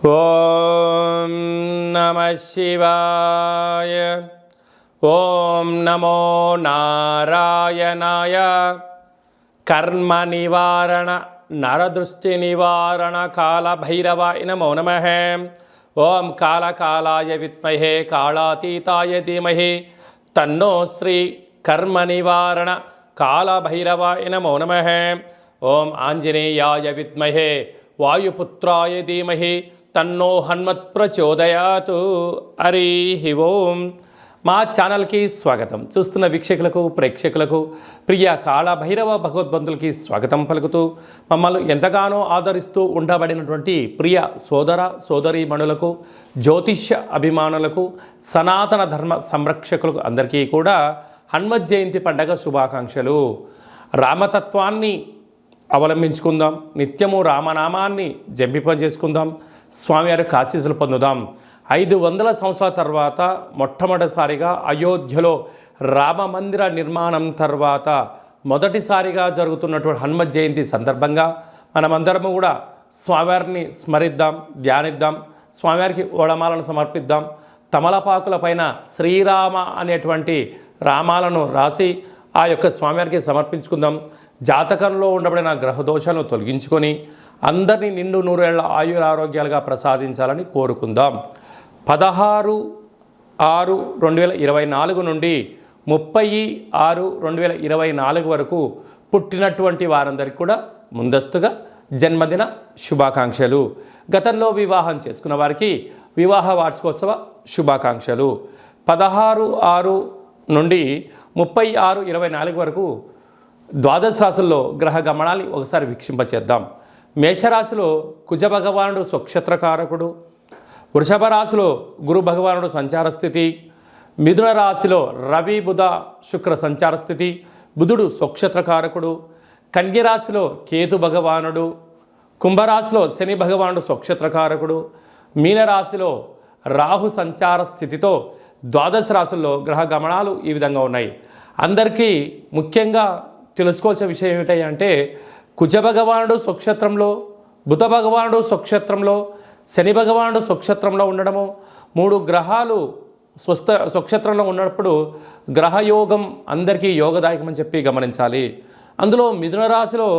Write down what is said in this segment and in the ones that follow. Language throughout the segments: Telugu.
ఓం నమః శివాయ. ఓం నమో నారాయణాయ. కర్మ నివారణ నరదృష్టి నివారణ కాళభైరవాయ నమో నమః. ఓం కాళకాలాయ విద్మహే కాళాతీతాయ ధీమహి తన్నో శ్రీ కర్మ నివారణ కాళభైరవాయ నమో నమః. ఓం ఆంజనేయాయ విద్మహే వాయుపుత్రాయ ధీమహి తన్నో హనుమత్ ప్రచోదయాతు. హరి ఓం. మా ఛానల్కి స్వాగతం. చూస్తున్న వీక్షకులకు ప్రేక్షకులకు ప్రియ కాళభైరవ భగవద్బంధులకి స్వాగతం పలుకుతూ మమ్మల్ని ఎంతగానో ఆదరిస్తూ ఉండబడినటువంటి ప్రియ సోదర సోదరీమణులకు, జ్యోతిష్య అభిమానులకు, సనాతన ధర్మ సంరక్షకులకు అందరికీ కూడా హనుమత్ జయంతి పండగ శుభాకాంక్షలు. రామతత్వాన్ని అవలంబించుకుందాం, నిత్యము రామనామాన్ని జంపింపజేసుకుందాం, స్వామివారి ఆశీస్సులు పొందుదాం. 500 సంవత్సరాల తర్వాత మొట్టమొదటిసారిగా అయోధ్యలో రామమందిర నిర్మాణం తర్వాత మొదటిసారిగా జరుగుతున్నటువంటి హనుమత్ జయంతి సందర్భంగా మనమందరము కూడా స్వామివారిని స్మరిద్దాం, ధ్యానిద్దాం, స్వామివారికి ఓడమాలను సమర్పిద్దాం. తమలపాకుల పైన శ్రీరామ అనేటువంటి రామాలను రాసి ఆ యొక్క స్వామివారికి సమర్పించుకుందాం. జాతకంలో ఉండబడిన గ్రహదోషాలను తొలగించుకొని అందరినీ నిండు నూరేళ్ల ఆయురారోగ్యాలుగా ప్రసాదించాలని కోరుకుందాం. 16/6/2024 నుండి 30/6/2024 వరకు పుట్టినటువంటి వారందరికీ కూడా ముందస్తుగా జన్మదిన శుభాకాంక్షలు. గతంలో వివాహం చేసుకున్న వారికి వివాహ వార్షికోత్సవ శుభాకాంక్షలు. 16/6 నుండి 30/6/24 వరకు ద్వాదశ రాశుల్లో గ్రహ గమనాన్ని ఒకసారి వీక్షింపచేద్దాం. మేషరాశిలో కుజ భగవానుడు స్వక్షత్రకారకుడు, వృషభ రాశిలో గురు భగవానుడు సంచార స్థితి, మిథున రాశిలో రవి బుధ శుక్ర సంచార స్థితి, బుధుడు స్వక్షత్రకారకుడు, కన్య రాశిలో కేతు భగవానుడు, కుంభరాశిలో శని భగవానుడు స్వక్షత్రకారకుడు, మీనరాశిలో రాహు సంచార స్థితితో ద్వాదశ రాశుల్లో గ్రహ గమనాలు ఈ విధంగా ఉన్నాయి. అందరికీ ముఖ్యంగా తెలుసుకోవాల్సిన విషయం ఏమిటంటే కుజ భగవానుడు స్వక్షేత్రంలో, బుధ భగవానుడు స్వక్షేత్రంలో, శని భగవానుడు స్వక్షేత్రంలో ఉండడము, 3 గ్రహాలు స్వక్షేత్రంలో ఉన్నప్పుడు గ్రహయోగం అందరికీ యోగదాయకమని చెప్పి గమనించాలి. అందులో మిథున రాశిలో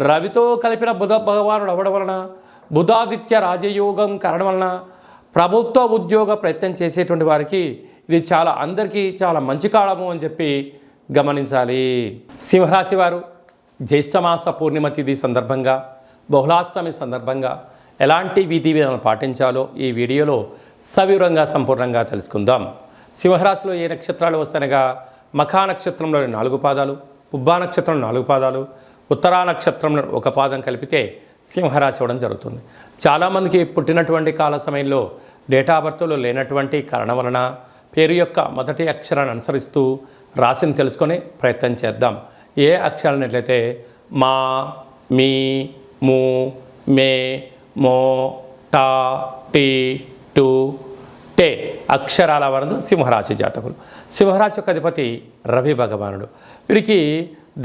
రవితో కలిపిన బుధ భగవానుడు అవ్వడం వలన, బుధాదిత్య రాజయోగం కారణం వలన ప్రభుత్వ ఉద్యోగ ప్రయత్నం చేసేటువంటి వారికి ఇది అందరికీ చాలా మంచి కాలము అని చెప్పి గమనించాలి. సింహరాశి వారు జ్యేష్ఠమాస పూర్ణిమ తిథి సందర్భంగా, బహుళాష్టమి సందర్భంగా ఎలాంటి విధి విధానాలు పాటించాలో ఈ వీడియోలో సవివరంగా సంపూర్ణంగా తెలుసుకుందాం. సింహరాశిలో ఏ నక్షత్రాలు వస్తాయనగా మఖా నక్షత్రంలో 4 పాదాలు, పుబ్బా నక్షత్రం 4 పాదాలు, ఉత్తరా నక్షత్రంలో 1 పాదం కలిపితే సింహరాశి అవ్వడం జరుగుతుంది. చాలామందికి పుట్టినటువంటి కాల సమయంలో డేటా బర్త్లో లేనటువంటి కారణం వలన పేరు యొక్క మొదటి అక్షరాన్ని అనుసరిస్తూ రాశిని తెలుసుకొని ప్రయత్నం చేద్దాం. ఏ అక్షరాలనట్లయితే మా, మీ, ము, మే, మో, టా, టీ, టు, టే అక్షరాల వారందరూ సింహరాశి జాతకులు. సింహరాశి యొక్క అధిపతి రవి భగవానుడు. వీరికి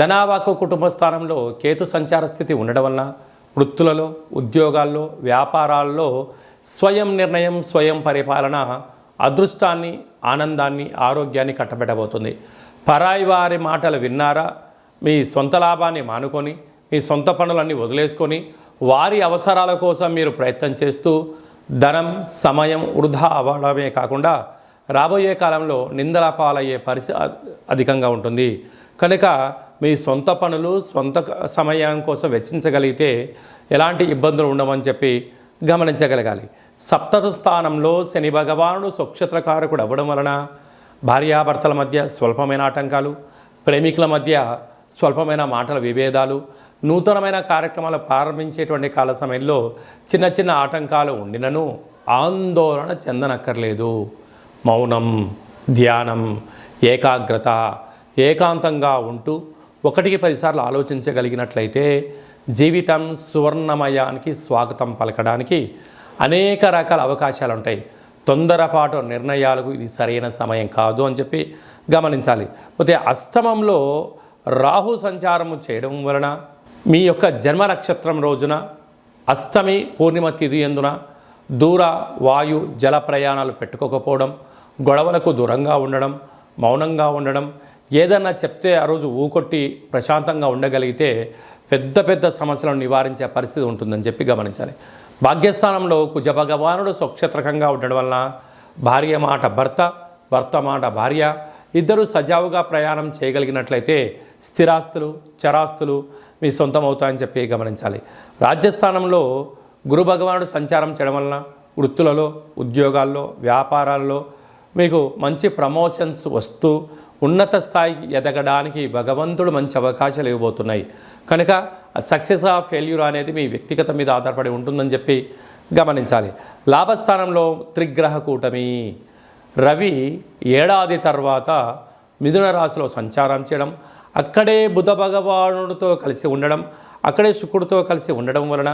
ధనావాకు కుటుంబ స్థానంలో కేతు సంచార స్థితి ఉండడం వలన వృత్తులలో, ఉద్యోగాల్లో, వ్యాపారాల్లో స్వయం నిర్ణయం, స్వయం పరిపాలన అదృష్టాన్ని, ఆనందాన్ని, ఆరోగ్యాన్ని కట్టబెట్టబోతుంది. పరాయి వారి మాటలు విన్నారా, మీ సొంత లాభాన్ని మానుకొని మీ సొంత పనులన్నీ వదిలేసుకొని వారి అవసరాల కోసం మీరు ప్రయత్నం చేస్తూ ధనం, సమయం వృధా అవ్వడమే కాకుండా రాబోయే కాలంలో నిందల పాలయ్యే పరిస్థితి అధికంగా ఉంటుంది. కనుక మీ సొంత పనులు సొంత సమయం కోసం వెచ్చించగలిగితే ఎలాంటి ఇబ్బందులు ఉండవని చెప్పి గమనించగలగాలి. సప్తమ స్థానంలో శని భగవానుడు స్వక్షత్రకారకుడు అవ్వడం వలన భార్యాభర్తల మధ్య స్వల్పమైన ఆటంకాలు, ప్రేమికుల మధ్య స్వల్పమైన మాటల విభేదాలు, నూతనమైన కార్యక్రమాలు ప్రారంభించేటువంటి కాల సమయంలో చిన్న చిన్న ఆటంకాలు ఉండినను ఆందోళన చెందనక్కర్లేదు. మౌనం, ధ్యానం, ఏకాగ్రత, ఏకాంతంగా ఉంటూ 1కి 10 సార్లు ఆలోచించగలిగినట్లయితే జీవితం సువర్ణమయానికి స్వాగతం పలకడానికి అనేక రకాల అవకాశాలు ఉంటాయి. తొందరపాటు నిర్ణయాలకు ఇది సరైన సమయం కాదు అని చెప్పి గమనించాలి. పోతే అష్టమంలో రాహు సంచారము చేయడం వలన మీ యొక్క జన్మ నక్షత్రం రోజున అష్టమి పూర్ణిమ తిథి యందున దూర వాయు జల ప్రయాణాలు పెట్టుకోకపోవడం, గొడవలకు దూరంగా ఉండడం, మౌనంగా ఉండడం, ఏదన్నా చెప్తే ఆ రోజు ఊకొట్టి ప్రశాంతంగా ఉండగలిగితే పెద్ద పెద్ద సమస్యలను నివారించే పరిస్థితి ఉంటుందని చెప్పి గమనించాలి. భాగ్యస్థానంలో కుజ భగవానుడు స్వక్షేత్రకంగా ఉండడం వలన భార్య మాట భర్త, భర్త మాట భార్య ఇద్దరు సజావుగా ప్రయాణం చేయగలిగినట్లయితే స్థిరాస్తులు, చరాస్తులు మీ సొంతం అవుతాయని చెప్పి గమనించాలి. రాజ్యస్థానంలో గురు భగవానుడు సంచారం చేయడం వలన వృత్తులలో, ఉద్యోగాల్లో, వ్యాపారాల్లో మీకు మంచి ప్రమోషన్స్ వస్తూ ఉన్నత స్థాయికి ఎదగడానికి భగవంతుడు మంచి అవకాశాలు ఇవ్వబోతున్నాయి. కనుక సక్సెస్ ఆఫ్ ఫెయిల్యూర్ అనేది మీ వ్యక్తిగత మీద ఆధారపడి ఉంటుందని చెప్పి గమనించాలి. లాభస్థానంలో త్రిగ్రహ కూటమి రవి ఏడాది తర్వాత మిథున రాశిలో సంచారం చేయడం, అక్కడే బుధ భగవానుడితో కలిసి ఉండడం, అక్కడే శుక్రుడితో కలిసి ఉండడం వలన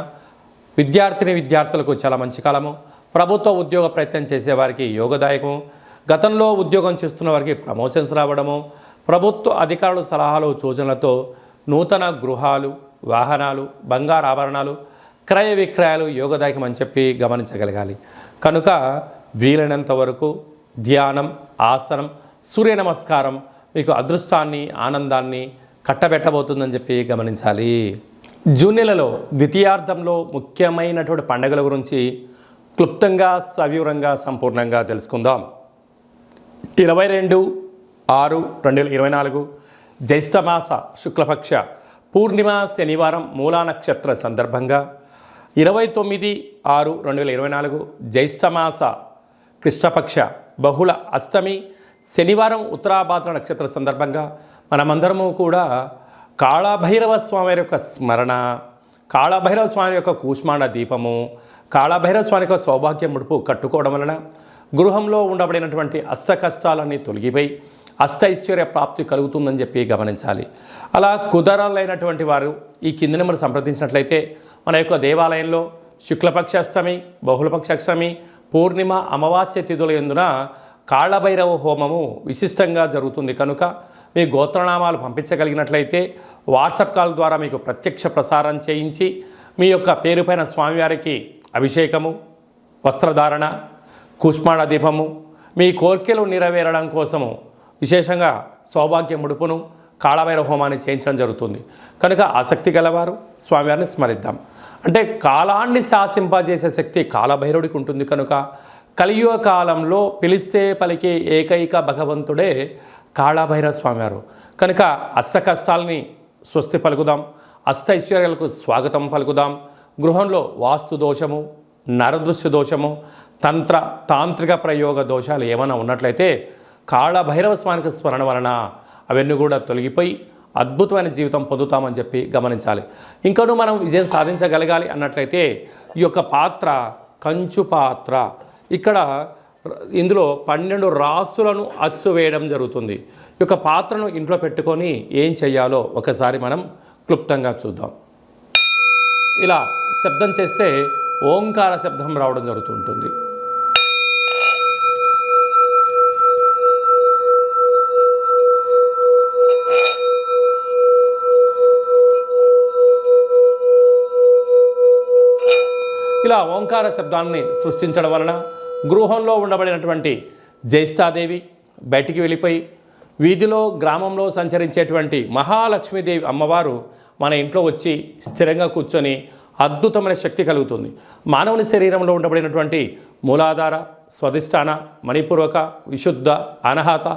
విద్యార్థులకు చాలా మంచి కాలము. ప్రభుత్వ ఉద్యోగ ప్రయత్నం చేసేవారికి యోగదాయకము. గతంలో ఉద్యోగం చేస్తున్న వారికి ప్రమోషన్స్ రావడము, ప్రభుత్వ అధికారుల సలహాలు సూచనలతో నూతన గృహాలు, వాహనాలు, బంగారు ఆభరణాలు, క్రయ విక్రయాలు యోగదాయకం అని చెప్పి గమనించగలగాలి. కనుక వీలైనంత వరకు ధ్యానం, ఆసనం, సూర్య నమస్కారం మీకు అదృష్టాన్ని, ఆనందాన్ని కట్టబెట్టబోతుందని చెప్పి గమనించాలి. జూన్ నెలలో ద్వితీయార్థంలో ముఖ్యమైనటువంటి పండుగల గురించి క్లుప్తంగా, సవివరంగా, సంపూర్ణంగా తెలుసుకుందాం. 22/6/2024 జ్యేష్ఠమాస శుక్లపక్ష పూర్ణిమ శనివారం మూలా నక్షత్ర సందర్భంగా 29/6/2024 జ్యేష్ఠమాస కృష్ణపక్ష బహుళ అష్టమి శనివారం ఉత్తరాభాద్ర నక్షత్ర సందర్భంగా మనమందరము కూడా కాళభైరవ స్వామి యొక్క స్మరణ, కాళభైరవ స్వామి యొక్క కూష్మాండ దీపము, కాళభైరవ స్వామి యొక్క సౌభాగ్య ముడుపు కట్టుకోవడం వలన గృహంలో ఉండబడినటువంటి అష్ట కష్టాలన్నీ తొలగిపోయి అష్టైశ్వర్య ప్రాప్తి కలుగుతుందని చెప్పి గమనించాలి. అలా కుదరలైనటువంటి వారు ఈ కింది నెంబర్ సంప్రదించినట్లయితే మన యొక్క దేవాలయంలో శుక్లపక్ష అష్టమి, బహుళపక్ష అష్టమి, పూర్ణిమ, అమావాస్య తిథుల యందున కాళభైరవ హోమము విశిష్టంగా జరుగుతుంది. కనుక మీ గోత్రనామాలు పంపించగలిగినట్లయితే వాట్సాప్ కాల్ ద్వారా మీకు ప్రత్యక్ష ప్రసారం చేయించి మీ యొక్క పేరుపైన స్వామివారికి అభిషేకము, వస్త్రధారణ, కూష్మాండ దీపము, మీ కోర్కెలు నెరవేరడం కోసము విశేషంగా సౌభాగ్య ముడుపును, కాళభైరవ హోమాన్ని చేయించడం జరుగుతుంది. కనుక ఆసక్తి గలవారు స్వామివారిని స్మరిద్దాం. అంటే కాలాన్ని శాసింపజేసే శక్తి కాళభైరవుడికి ఉంటుంది. కనుక కలియుగ కాలంలో పిలిస్తే పలికే ఏకైక భగవంతుడే కాళభైరవ స్వామివారు. కనుక అష్ట కష్టాలని స్వస్తి పలుకుదాం, అష్టైశ్వర్యాలకు స్వాగతం పలుకుదాం. గృహంలో వాస్తు దోషము, నరదృశ్య దోషము, తాంత్రిక ప్రయోగ దోషాలు ఏమైనా ఉన్నట్లయితే కాళభైరవ స్వామికి స్మరణ వలన అవన్నీ కూడా తొలగిపోయి అద్భుతమైన జీవితం పొందుతామని చెప్పి గమనించాలి. ఇంకనూ మనం విజయం సాధించగలగాలి అన్నట్లయితే ఈ యొక్క పాత్ర కంచు పాత్ర, ఇక్కడ ఇందులో 12 రాసులను అచ్చు వేయడం జరుగుతుంది. ఈ యొక్క పాత్రను ఇంట్లో పెట్టుకొని ఏం చెయ్యాలో ఒకసారి మనం క్లుప్తంగా చూద్దాం. ఇలా శబ్దం చేస్తే ఓంకార శబ్దం రావడం జరుగుతుంటుంది. ఇలా ఓంకార శబ్దాన్ని సృష్టించడం వలన గృహంలో ఉండబడినటువంటి జ్యేష్ఠాదేవి బయటికి వెళ్ళిపోయి వీధిలో, గ్రామంలో సంచరించేటువంటి మహాలక్ష్మీదేవి అమ్మవారు మన ఇంట్లో వచ్చి స్థిరంగా కూర్చొని అద్భుతమైన శక్తి కలుగుతుంది. మానవుని శరీరంలో ఉండబడినటువంటి మూలాధార, స్వధిష్టాన, మణిపూర్వక, విశుద్ధ, అనాహత,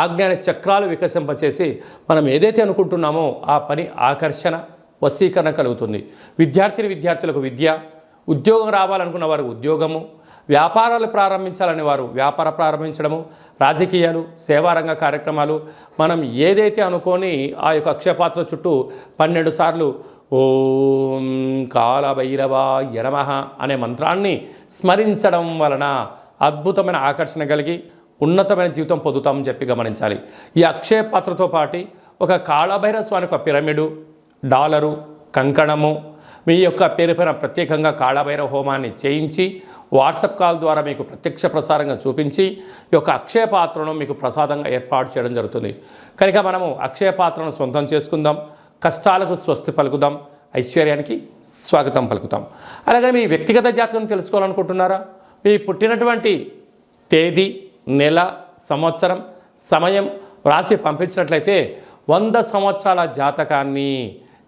ఆజ్ఞాన చక్రాలు వికసింపచేసి మనం ఏదైతే అనుకుంటున్నామో ఆ పని ఆకర్షణ, వశీకరణ కలుగుతుంది. విద్యార్థులకు విద్య, ఉద్యోగం రావాలనుకున్న వారు ఉద్యోగము, వ్యాపారాలు ప్రారంభించాలని వారు వ్యాపార ప్రారంభించడము, రాజకీయాలు, సేవారంగ కార్యక్రమాలు, మనం ఏదైతే అనుకొని ఆ యొక్క అక్షయపాత్ర చుట్టూ 12 సార్లు ఓం కాళభైరవాయ నమః అనే మంత్రాన్ని స్మరించడం వలన అద్భుతమైన ఆకర్షణ కలిగి ఉన్నతమైన జీవితం పొందుతామని చెప్పి గమనించాలి. ఈ అక్షయ పాత్రతో పాటు ఒక కాళభైరవ స్వామి యొక్క పిరమిడు, డాలరు, కంకణము మీ యొక్క పేరుపైన ప్రత్యేకంగా కాళభైరవ హోమాన్ని చేయించి వాట్సాప్ కాల్ ద్వారా మీకు ప్రత్యక్ష ప్రసారంగా చూపించి ఈ యొక్క అక్షయ పాత్రను మీకు ప్రసాదంగా ఏర్పాటు చేయడం జరుగుతుంది. కనుక మనము అక్షయ పాత్రను సొంతం చేసుకుందాం, కష్టాలకు స్వస్తి పలుకుదాం, ఐశ్వర్యానికి స్వాగతం పలుకుతాం. అలాగే మీ వ్యక్తిగత జాతకం తెలుసుకోవాలనుకుంటున్నారా? మీ పుట్టినటువంటి తేదీ, నెల, సంవత్సరం, సమయం రాసి పంపించినట్లయితే 100 సంవత్సరాల జాతకాన్ని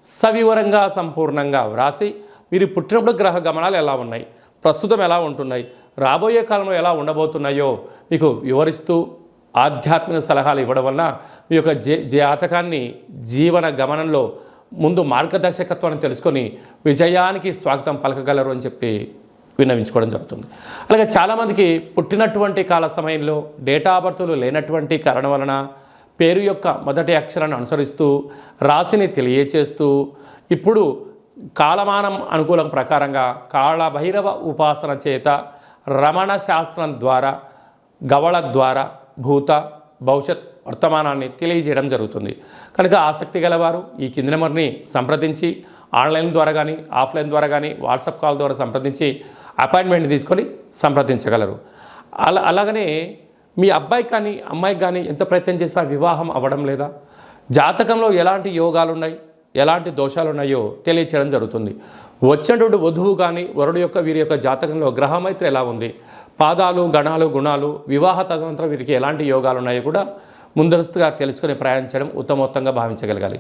సవివరంగా సంపూర్ణంగా వ్రాసి మీరు పుట్టినప్పుడు గ్రహ గమనాలు ఎలా ఉన్నాయి, ప్రస్తుతం ఎలా ఉంటున్నాయి, రాబోయే కాలంలో ఎలా ఉండబోతున్నాయో మీకు వివరిస్తూ ఆధ్యాత్మిక సలహాలు ఇవ్వడం వల్ల మీ యొక్క జాతకాన్ని జీవన గమనంలో ముందు మార్గదర్శకత్వాన్ని తెలుసుకొని విజయానికి స్వాగతం పలకగలరు అని చెప్పి విన్నవించుకోవడం జరుగుతుంది. అలాగే చాలామందికి పుట్టినటువంటి కాల సమయంలో డేటా ఆఫ్ బర్త్లు లేనటువంటి కారణం వలన పేరు యొక్క మొదటి అక్షరాన్ని అనుసరిస్తూ రాశిని తెలియచేస్తూ ఇప్పుడు కాలమానం అనుకూలం ప్రకారంగా కాళభైరవ ఉపాసన చేత రమణ శాస్త్రం ద్వారా గవళ ద్వారా భూత భవిష్యత్ వర్తమానాన్ని తెలియజేయడం జరుగుతుంది. కనుక ఆసక్తి గలవారు ఈ కింది నెంబర్ని సంప్రదించి ఆన్లైన్ ద్వారా కానీ ఆఫ్లైన్ ద్వారా కానీ వాట్సాప్ కాల్ ద్వారా సంప్రదించి అపాయింట్మెంట్ తీసుకొని సంప్రదించగలరు. అలాగనే మీ అబ్బాయికి కానీ అమ్మాయికి కానీ ఎంత ప్రయత్నం చేసినా వివాహం అవ్వడం లేదా, జాతకంలో ఎలాంటి యోగాలు ఉన్నాయి, ఎలాంటి దోషాలు ఉన్నాయో తెలియచేయడం జరుగుతుంది. వచ్చినటువంటి వధువు కానీ వరుడు యొక్క వీరి యొక్క జాతకంలో గ్రహమైత్రి ఎలా ఉంది, పాదాలు గణాలు గుణాలు వివాహ తదనంతరం వీరికి ఎలాంటి యోగాలు ఉన్నాయో కూడా ముందస్తుగా తెలుసుకుని ప్రయాణించడం ఉత్తమోత్తంగా భావించగలగాలి.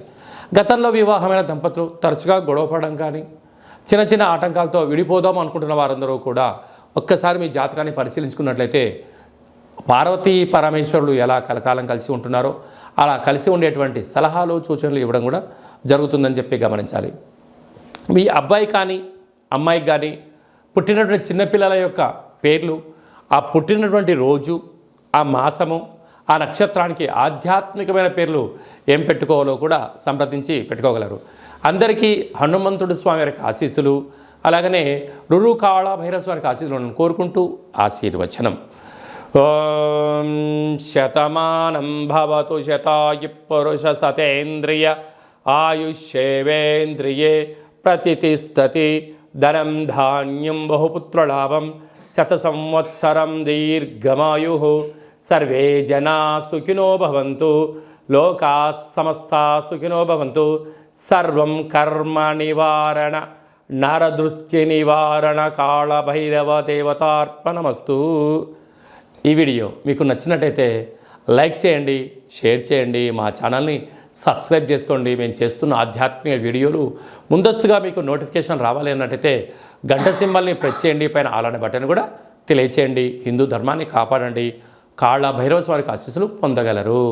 గతంలో వివాహమైన దంపతులు తరచుగా గొడవపడడం కానీ చిన్న చిన్న ఆటంకాలతో విడిపోదాం అనుకుంటున్న వారందరూ కూడా ఒక్కసారి మీ జాతకాన్ని పరిశీలించుకున్నట్లయితే పార్వతీ పరమేశ్వరులు ఎలా కలకాలం కలిసి ఉంటున్నారో అలా కలిసి ఉండేటువంటి సలహాలు సూచనలు ఇవ్వడం కూడా జరుగుతుందని చెప్పి గమనించాలి. మీ అబ్బాయి కానీ అమ్మాయికి కానీ పుట్టినటువంటి చిన్నపిల్లల యొక్క పేర్లు, ఆ పుట్టినటువంటి రోజు, ఆ మాసము, ఆ నక్షత్రానికి ఆధ్యాత్మికమైన పేర్లు ఏం పెట్టుకోవాలో కూడా సంప్రదించి పెట్టుకోగలరు. అందరికీ హనుమంతుడు స్వామి వారికి ఆశీస్సులు, అలాగనే రురు కాళభైరవ స్వామికి ఆశీస్సులను కోరుకుంటూ ఆశీర్వచనం. ఓం శతమానం భవతు శతాయు పురుష సతేంద్రియ ఆయుష్యేవేంద్రియే ప్రతిష్టతి ధనం ధాన్యం బహుపుత్రలాభం శత సంవత్సరం దీర్ఘమాయు సర్వే జనా సుఖినో భవంతు లోకా సమస్తా సుఖినో భవంతు. సర్వం కర్మ నివారణ నరదృష్టి నివారణ కాళభైరవ దేవతార్పణమస్తు. ఈ వీడియో మీకు నచ్చినట్టయితే లైక్ చేయండి, షేర్ చేయండి, మా ఛానల్ని సబ్స్క్రైబ్ చేసుకోండి. మేము చేస్తున్న ఆధ్యాత్మిక వీడియోలు ముందస్తుగా మీకు నోటిఫికేషన్ రావాలి అన్నట్టయితే గంట సింబల్ని ప్రెస్ చేయండి, పైన ఆల్ అనే బటన్ కూడా తెలియచేయండి. హిందూ ధర్మాన్ని కాపాడండి, కాళభైరవ స్వామికి ఆశీస్సులు పొందగలరు.